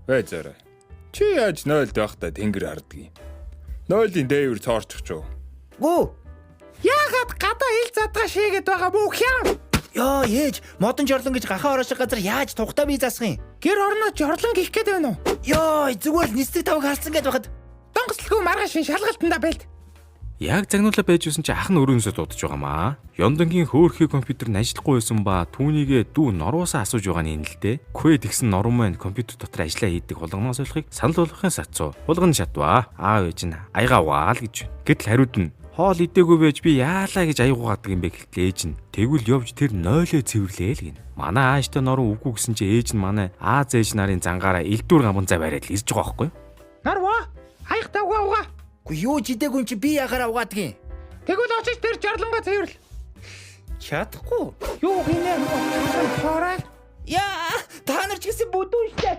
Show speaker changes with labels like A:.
A: Бай зарай. Чи яаж 0-д байхдаа тэнгэр хардгийг? 0-ийн дээвэр цоорчих ч юу?
B: Гүү.
C: Яагаад гадаа ил задгаа шээгээд байгаа мүү хям?
B: Яа, ээж, модон жорлон гэж гахаа орооших газар яаж тухтаа бий засах юм?
C: Гэр орноо жорлон гих гээд байна уу?
B: Яа, зүгээр л нэстэг тавг харсан гэж байхад.
C: Донгослгүй маргааш шин шалгалтанда байлт.
D: Яг загнуулаа байж юусэн чи ах нь өрөөсөө дуудаж байгаамаа. Ёндонгийн хөөрхий компьютер нь ажиллахгүй байсан ба түүнийгээ дүү Норвоосаа асууж байгаа нь энэ л дээ. Квэ тэгсэн Норм маань компьютер дотор ажиллаа хийдэг болгоноос болохыг санал болгохын сацуу. Болгоно шатваа. Аав ээж нь аяга аваа л гэж. Гэтэл хариуд нь хоол идээгүй байж би яалаа гэж аяагуугадаг юм бэ гэхэл ээж нь тэгвэл явж тэр 0-өө цэвэрлээ л гин. Манай ааштай Норм үгүй гэсэн чи ээж нь манай Аз ээж нарын зангаараа элдвэр гамбан цай бариад л ирж байгаа байхгүй юу?
C: Нарва, хаягтаа угаа.
B: Гүү юу ч идээгүй чи би яхаар авгаад гин.
C: Тэгвэл очиж тэр жорлонгоо цэвэрл.
B: Чадахгүй.
C: Юу гинэ? Хоорой.
B: Яа, та нар ч гэсэн бүдүүн штэ.